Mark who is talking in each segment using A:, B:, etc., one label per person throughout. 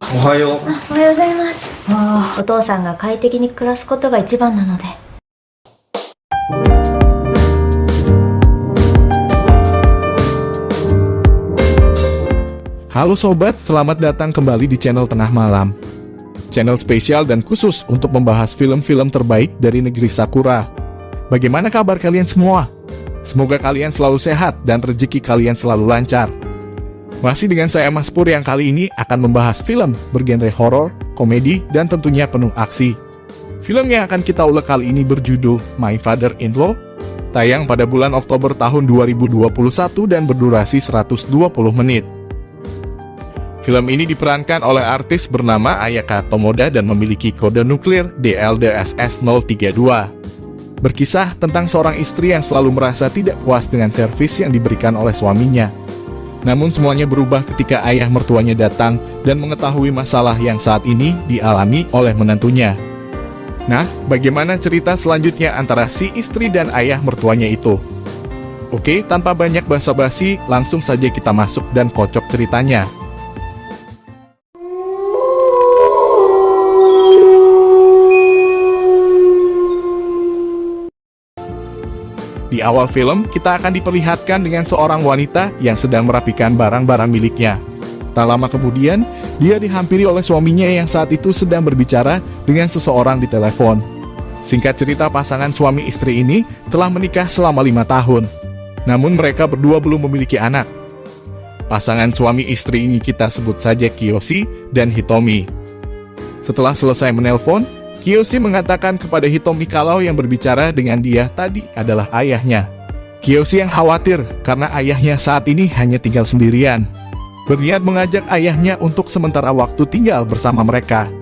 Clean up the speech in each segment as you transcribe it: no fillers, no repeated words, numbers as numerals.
A: おはよう。
B: おはようございます。お父さんが快適に暮らすことが一番なので。
C: Halo sobat, selamat datang kembali di channel Tengah Malam. Channel spesial dan khusus untuk membahas film-film terbaik dari negeri Sakura. Bagaimana kabar kalian semua? Semoga kalian selalu sehat dan rezeki kalian selalu lancar. Masih dengan saya Mas Pur yang kali ini akan membahas film bergenre horor, komedi, dan tentunya penuh aksi. Film yang akan kita ulas kali ini berjudul My Father-in-Law, tayang pada bulan Oktober tahun 2021 dan berdurasi 120 menit. Film ini diperankan oleh artis bernama Ayaka Tomoda dan memiliki kode nuklir DLDSS-032. Berkisah tentang seorang istri yang selalu merasa tidak puas dengan servis yang diberikan oleh suaminya. Namun semuanya berubah ketika ayah mertuanya datang dan mengetahui masalah yang saat ini dialami oleh menantunya. Nah, bagaimana cerita selanjutnya antara si istri dan ayah mertuanya itu? Oke, tanpa banyak basa-basi, langsung saja kita masuk dan kocok ceritanya. Di awal film, kita akan diperlihatkan dengan seorang wanita yang sedang merapikan barang-barang miliknya. Tak lama kemudian, dia dihampiri oleh suaminya yang saat itu sedang berbicara dengan seseorang di telepon. Singkat cerita, pasangan suami istri ini telah menikah selama 5 tahun. Namun mereka berdua belum memiliki anak. Pasangan suami istri ini kita sebut saja Kiyoshi dan Hitomi. Setelah selesai menelpon, Kiyoshi mengatakan kepada Hitomi kalau yang berbicara dengan dia tadi adalah ayahnya. Kiyoshi yang khawatir karena ayahnya saat ini hanya tinggal sendirian. Berniat mengajak ayahnya untuk sementara waktu tinggal bersama mereka.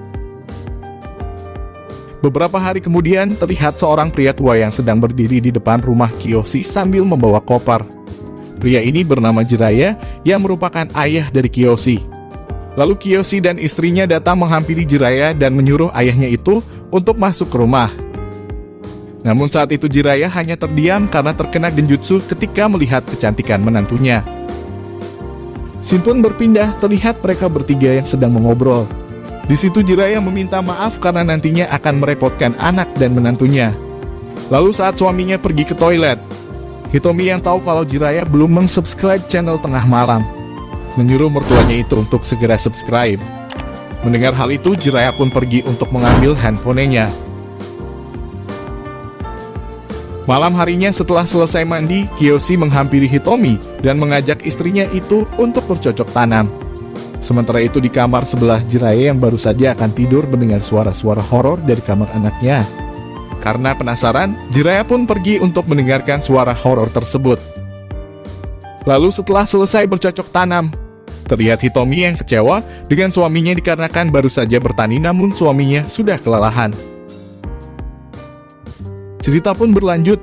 C: Beberapa hari kemudian terlihat seorang pria tua yang sedang berdiri di depan rumah Kiyoshi sambil membawa koper. Pria ini bernama Jiraiya yang merupakan ayah dari Kiyoshi. Lalu Kiyoshi dan istrinya datang menghampiri Jiraiya dan menyuruh ayahnya itu untuk masuk ke rumah. Namun saat itu Jiraiya hanya terdiam karena terkena genjutsu ketika melihat kecantikan menantunya. Scene pun berpindah, terlihat mereka bertiga yang sedang mengobrol. Di situ Jiraiya meminta maaf karena nantinya akan merepotkan anak dan menantunya. Lalu saat suaminya pergi ke toilet, Hitomi yang tahu kalau Jiraiya belum meng-subscribe channel Tengah Malam menyuruh mertuanya itu untuk segera subscribe. Mendengar hal itu, Jiraiya pun pergi untuk mengambil handphonenya. Malam harinya setelah selesai mandi, Kiyoshi menghampiri Hitomi dan mengajak istrinya itu untuk bercocok tanam. Sementara itu di kamar sebelah Jiraiya yang baru saja akan tidur mendengar suara-suara horor dari kamar anaknya. Karena penasaran, Jiraiya pun pergi untuk mendengarkan suara horor tersebut. Lalu setelah selesai bercocok tanam, terlihat Hitomi yang kecewa dengan suaminya dikarenakan baru saja bertani namun suaminya sudah kelelahan. Cerita pun berlanjut.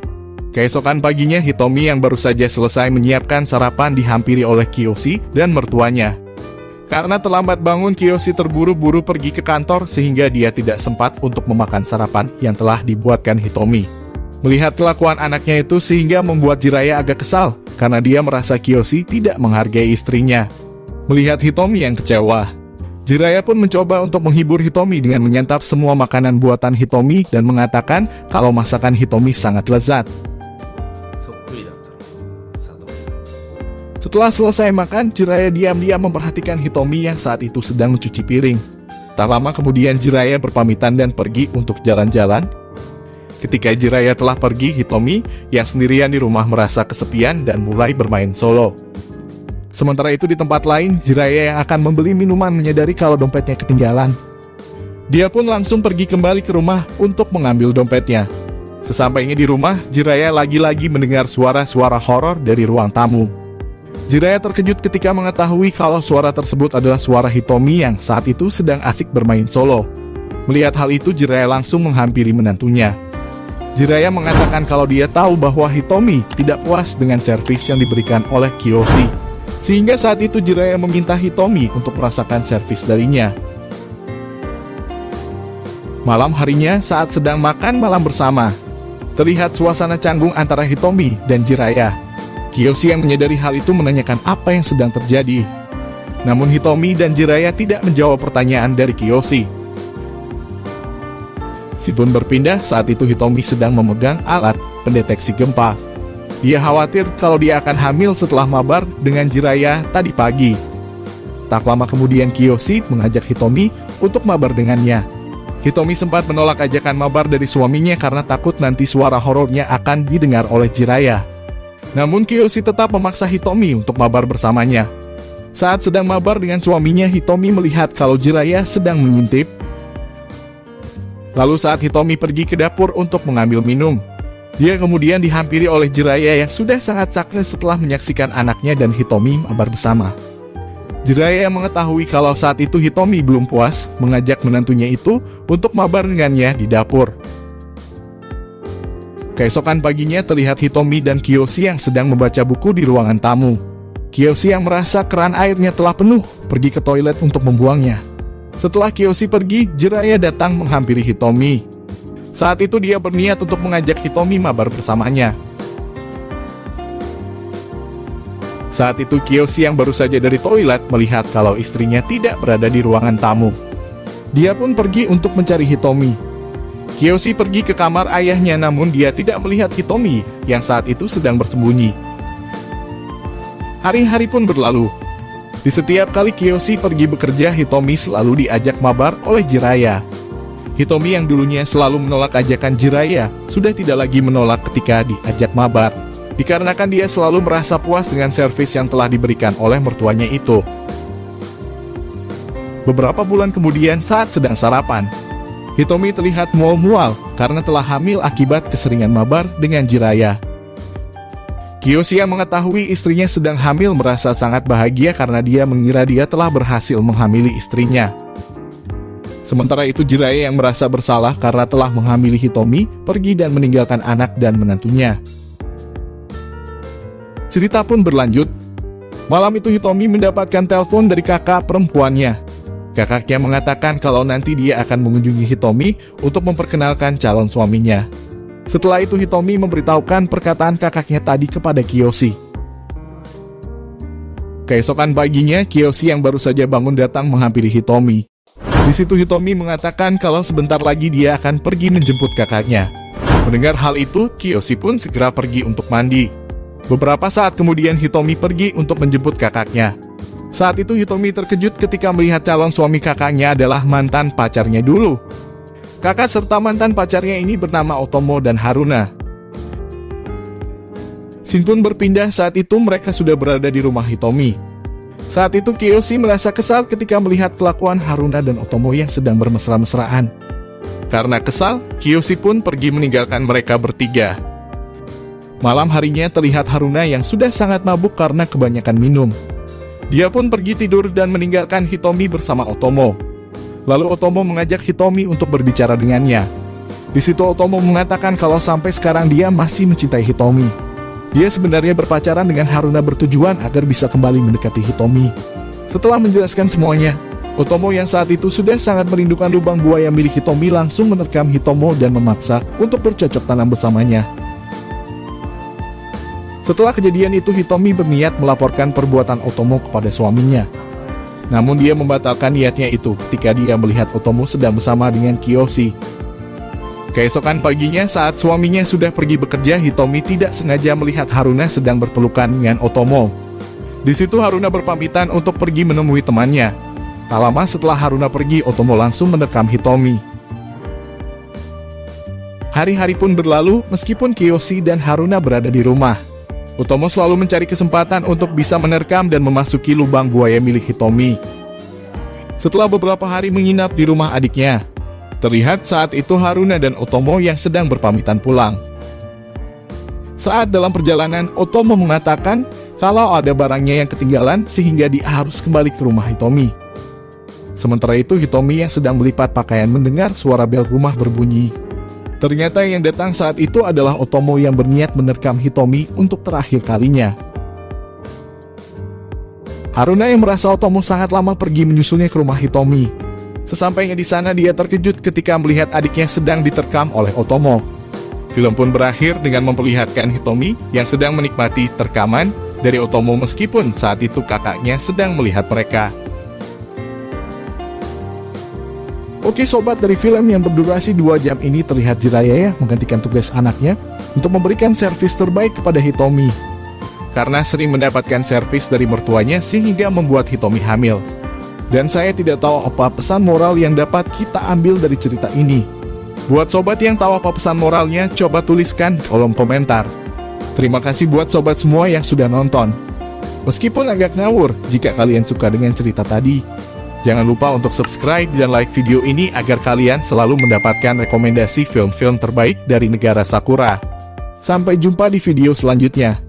C: Keesokan paginya Hitomi yang baru saja selesai menyiapkan sarapan dihampiri oleh Kiyoshi dan mertuanya. Karena terlambat bangun, Kiyoshi terburu-buru pergi ke kantor sehingga dia tidak sempat untuk memakan sarapan yang telah dibuatkan Hitomi. Melihat kelakuan anaknya itu sehingga membuat Jiraiya agak kesal karena dia merasa Kiyoshi tidak menghargai istrinya. Melihat Hitomi yang kecewa, Jiraiya pun mencoba untuk menghibur Hitomi dengan menyantap semua makanan buatan Hitomi dan mengatakan kalau masakan Hitomi sangat lezat. Setelah selesai makan, Jiraiya diam-diam memperhatikan Hitomi yang saat itu sedang mencuci piring. Tak lama kemudian Jiraiya berpamitan dan pergi untuk jalan-jalan. Ketika Jiraiya telah pergi, Hitomi yang sendirian di rumah merasa kesepian dan mulai bermain solo. Sementara itu di tempat lain, Jiraiya yang akan membeli minuman menyadari kalau dompetnya ketinggalan. Dia pun langsung pergi kembali ke rumah untuk mengambil dompetnya. Sesampainya di rumah, Jiraiya lagi-lagi mendengar suara-suara horor dari ruang tamu. Jiraiya terkejut ketika mengetahui kalau suara tersebut adalah suara Hitomi yang saat itu sedang asik bermain solo. Melihat hal itu, Jiraiya langsung menghampiri menantunya. Jiraiya mengatakan kalau dia tahu bahwa Hitomi tidak puas dengan servis yang diberikan oleh Kiyoshi. Sehingga saat itu Jiraiya meminta Hitomi untuk merasakan servis darinya. Malam harinya saat sedang makan malam bersama, terlihat suasana canggung antara Hitomi dan Jiraiya. Kiyoshi yang menyadari hal itu menanyakan apa yang sedang terjadi. Namun Hitomi dan Jiraiya tidak menjawab pertanyaan dari Kiyoshi. Scene pun berpindah saat itu Hitomi sedang memegang alat pendeteksi gempa. Dia khawatir kalau dia akan hamil setelah mabar dengan Jiraiya tadi pagi. Tak lama kemudian Kiyoshi mengajak Hitomi untuk mabar dengannya. Hitomi sempat menolak ajakan mabar dari suaminya karena takut nanti suara horornya akan didengar oleh Jiraiya. Namun Kiyoshi tetap memaksa Hitomi untuk mabar bersamanya. Saat sedang mabar dengan suaminya, Hitomi melihat kalau Jiraiya sedang mengintip. Lalu saat Hitomi pergi ke dapur untuk mengambil minum, dia kemudian dihampiri oleh Jiraiya yang sudah sangat sakit setelah menyaksikan anaknya dan Hitomi mabar bersama. Jiraiya mengetahui kalau saat itu Hitomi belum puas, mengajak menantunya itu untuk mabar dengannya di dapur. Keesokan paginya terlihat Hitomi dan Kiyoshi yang sedang membaca buku di ruangan tamu. Kiyoshi yang merasa keran airnya telah penuh, pergi ke toilet untuk membuangnya. Setelah Kiyoshi pergi, Jiraiya datang menghampiri Hitomi. Saat itu dia berniat untuk mengajak Hitomi mabar bersamanya. Saat itu Kiyoshi yang baru saja dari toilet melihat kalau istrinya tidak berada di ruangan tamu. Dia pun pergi untuk mencari Hitomi. Kiyoshi pergi ke kamar ayahnya namun dia tidak melihat Hitomi yang saat itu sedang bersembunyi. Hari-hari pun berlalu. Di setiap kali Kiyoshi pergi bekerja, Hitomi selalu diajak mabar oleh Jiraiya. Hitomi yang dulunya selalu menolak ajakan Jiraiya, sudah tidak lagi menolak ketika diajak mabar. Dikarenakan dia selalu merasa puas dengan servis yang telah diberikan oleh mertuanya itu. Beberapa bulan kemudian saat sedang sarapan, Hitomi terlihat mual-mual karena telah hamil akibat keseringan mabar dengan Jiraiya. Kiyoshi yang mengetahui istrinya sedang hamil merasa sangat bahagia karena dia mengira dia telah berhasil menghamili istrinya. Sementara itu Jiraiya yang merasa bersalah karena telah menghamili Hitomi, pergi dan meninggalkan anak dan menantunya. Cerita pun berlanjut. Malam itu Hitomi mendapatkan telepon dari kakak perempuannya. Kakaknya mengatakan kalau nanti dia akan mengunjungi Hitomi untuk memperkenalkan calon suaminya. Setelah itu Hitomi memberitahukan perkataan kakaknya tadi kepada Kiyoshi. Keesokan paginya, Kiyoshi yang baru saja bangun datang menghampiri Hitomi. Di situ Hitomi mengatakan kalau sebentar lagi dia akan pergi menjemput kakaknya. Mendengar hal itu, Kiyoshi pun segera pergi untuk mandi. Beberapa saat kemudian Hitomi pergi untuk menjemput kakaknya. Saat itu Hitomi terkejut ketika melihat calon suami kakaknya adalah mantan pacarnya dulu. Kakak serta mantan pacarnya ini bernama Otomo dan Haruna. Scene pun berpindah saat itu mereka sudah berada di rumah Hitomi. Saat itu Kiyoshi merasa kesal ketika melihat kelakuan Haruna dan Otomo yang sedang bermesra-mesraan. Karena kesal, Kiyoshi pun pergi meninggalkan mereka bertiga. Malam harinya terlihat Haruna yang sudah sangat mabuk karena kebanyakan minum. Dia pun pergi tidur dan meninggalkan Hitomi bersama Otomo. Lalu Otomo mengajak Hitomi untuk berbicara dengannya. Di situ Otomo mengatakan kalau sampai sekarang dia masih mencintai Hitomi. Dia sebenarnya berpacaran dengan Haruna bertujuan agar bisa kembali mendekati Hitomi. Setelah menjelaskan semuanya, Otomo yang saat itu sudah sangat merindukan lubang buaya milik Hitomi langsung menerkam Hitomo dan memaksa untuk bercocok tanam bersamanya. Setelah kejadian itu Hitomi berniat melaporkan perbuatan Otomo kepada suaminya. Namun dia membatalkan niatnya itu ketika dia melihat Otomo sedang bersama dengan Kiyoshi. Keesokan paginya saat suaminya sudah pergi bekerja, Hitomi tidak sengaja melihat Haruna sedang berpelukan dengan Otomo. Di situ Haruna berpamitan untuk pergi menemui temannya. Tak lama setelah Haruna pergi, Otomo langsung menerkam Hitomi. Hari-hari pun berlalu meskipun Kiyoshi dan Haruna berada di rumah. Otomo selalu mencari kesempatan untuk bisa menerkam dan memasuki lubang buaya milik Hitomi. Setelah beberapa hari menginap di rumah adiknya, terlihat saat itu Haruna dan Otomo yang sedang berpamitan pulang. Saat dalam perjalanan, Otomo mengatakan kalau ada barangnya yang ketinggalan sehingga dia harus kembali ke rumah Hitomi. Sementara itu Hitomi yang sedang melipat pakaian mendengar suara bel rumah berbunyi. Ternyata yang datang saat itu adalah Otomo yang berniat menerkam Hitomi untuk terakhir kalinya. Haruna yang merasa Otomo sangat lama pergi menyusulnya ke rumah Hitomi. Sesampainya di sana dia terkejut ketika melihat adiknya sedang diterkam oleh Otomo. Film pun berakhir dengan memperlihatkan Hitomi yang sedang menikmati terkaman dari Otomo meskipun saat itu kakaknya sedang melihat mereka. Oke sobat, dari film yang berdurasi 2 jam ini terlihat Jiraiya menggantikan tugas anaknya untuk memberikan servis terbaik kepada Hitomi. Karena sering mendapatkan servis dari mertuanya sehingga membuat Hitomi hamil. Dan saya tidak tahu apa pesan moral yang dapat kita ambil dari cerita ini. Buat sobat yang tahu apa pesan moralnya, coba tuliskan di kolom komentar. Terima kasih buat sobat semua yang sudah nonton. Meskipun agak ngawur, jika kalian suka dengan cerita tadi, jangan lupa untuk subscribe dan like video ini agar kalian selalu mendapatkan rekomendasi film-film terbaik dari negara Sakura. Sampai jumpa di video selanjutnya.